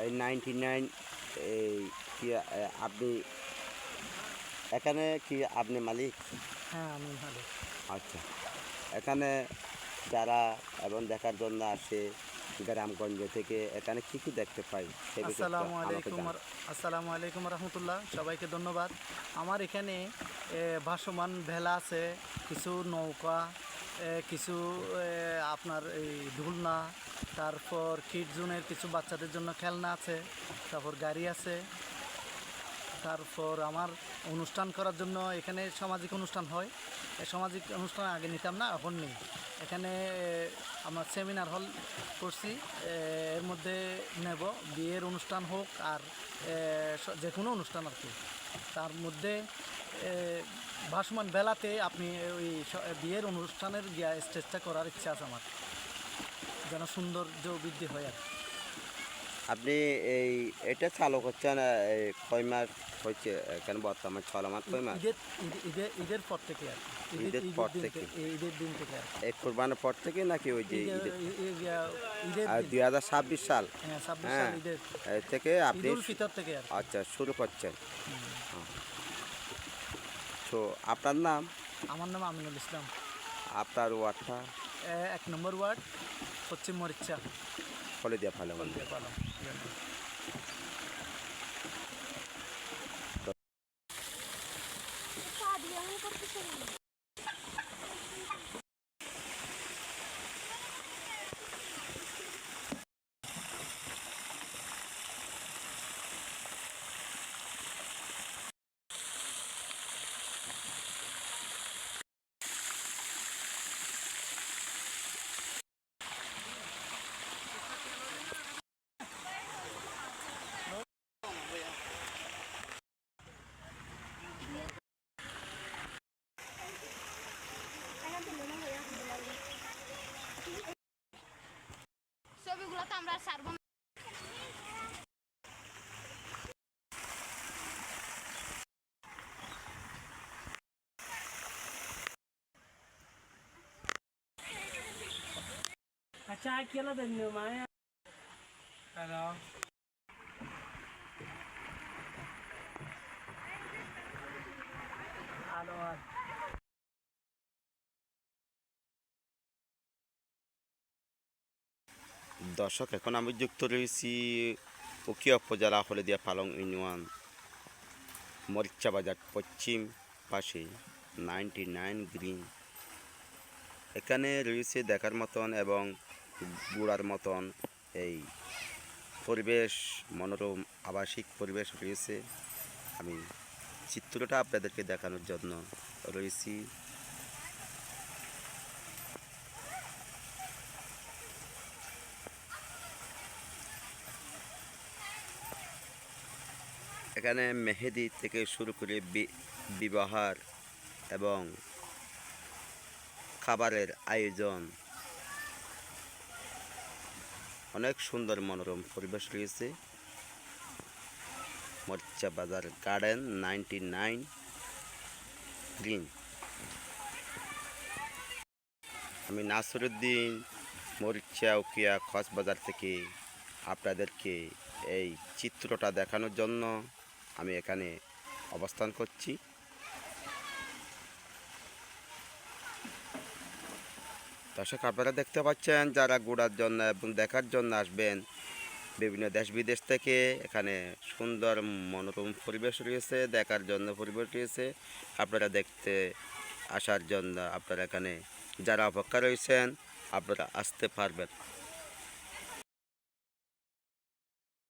এই 99 এই কি আপনি এখানে কি আপনি মালিক? হ্যাঁ, আমি ভালো। আচ্ছা। এখানে যারা এবং দেখার জন্য আসে গ্রামগঞ্জ থেকে এখানে কি দেখতে পাই সে বিষয়ে একটু আসসালামু আমাকে আলাইকুম জানান। আসসালামু আলাইকুম রহমতুল্লাহ, সবাইকে ধন্যবাদ। আমার এখানে ভাসমান ভেলা আছে, কিছু নৌকা, কিছু আপনার এই দোলনা, তারপর কিড জোনের কিছু বাচ্চাদের জন্য খেলনা আছে, তারপর গাড়ি আছে। তারপর আমার অনুষ্ঠান করার জন্য এখানে সামাজিক অনুষ্ঠান হয়। এই সামাজিক অনুষ্ঠান আগে নিতাম না, এখন নেই। এখানে আমার সেমিনার হল করছি, এর মধ্যে নেব বিয়ের অনুষ্ঠান হোক আর যে কোনো অনুষ্ঠান আর কি। তার মধ্যে ভাসমান বেলাতে আপনি ওই বিয়ের অনুষ্ঠানের গিয়া স্টেজটা করার ইচ্ছা আছে আমার, যেন সৌন্দর্য বৃদ্ধি হয় আর কি। আপনি এটা চালু করছেন এই কয় মাস হয়েছে? এখানে বর্তমান 6 মাস কয় মাস? ঈদের ঈদের পর থেকে আর কি। ঈদের পর থেকে? ঈদের দিন থেকে আর কি। এই কোরবানের পর থেকে নাকি ওই যে ঈদের ঈদের আর দিন। 2026 সাল? হ্যাঁ, 26 সাল হ্যাঁ, ঈদের, থেকে আপনি ঈদুল ফিতর থেকে আর কি। আচ্ছা শুরু করছেন। তো আপনার নাম? আমার নাম আমিনুল ইসলাম। আপনার ওয়ার্ডটা? 1 নম্বর ওয়ার্ড, পশ্চিম মরিচা, হলদিয়া ফালাম। হলদিয়া পালং। ছবিগুলো তো আমরা ছাড়বো না। अच्छा केला धन्य माया हेलो हेलो দর্শক, এখন আমি যুক্ত রয়েছি উখিয়া উপজেলা হলদিয়া পালং ইউনিয়ন মরিচা বাজার পশ্চিম পাশে 99 গ্রিন। এখানে রয়েছে দেখার মতন এবং ঘোরার মতন এই পরিবেশ, মনোরম আবাসিক পরিবেশ রয়েছে। আমি চিত্রটা আপনাদেরকে দেখানোর জন্য রয়েছি। এখানে মেহেদি থেকে শুরু করে বিবাহের এবং খাবারের আয়োজন, অনেক সুন্দর মনোরম পরিবেশ রয়েছে। মরিচা বাজার গার্ডেন 99 গ্রিন। আমি নাসিরউদ্দিন মরিচা উখিয়া কক্সবাজার থেকে আপনাদেরকে এই চিত্রটা দেখানোর জন্য আমি এখানে অবস্থান করছি। দর্শক, আপনারা দেখতে পাচ্ছেন যারা ঘোরার জন্য এবং দেখার জন্য আসবেন বিভিন্ন দেশ বিদেশ থেকে, এখানে সুন্দর মনোরম পরিবেশ রয়েছে, দেখার জন্য পরিবেশ রয়েছে। আপনারা দেখতে আসার জন্য আপনারা এখানে যারা অপেক্ষা রয়েছেন আপনারা আসতে পারবেন।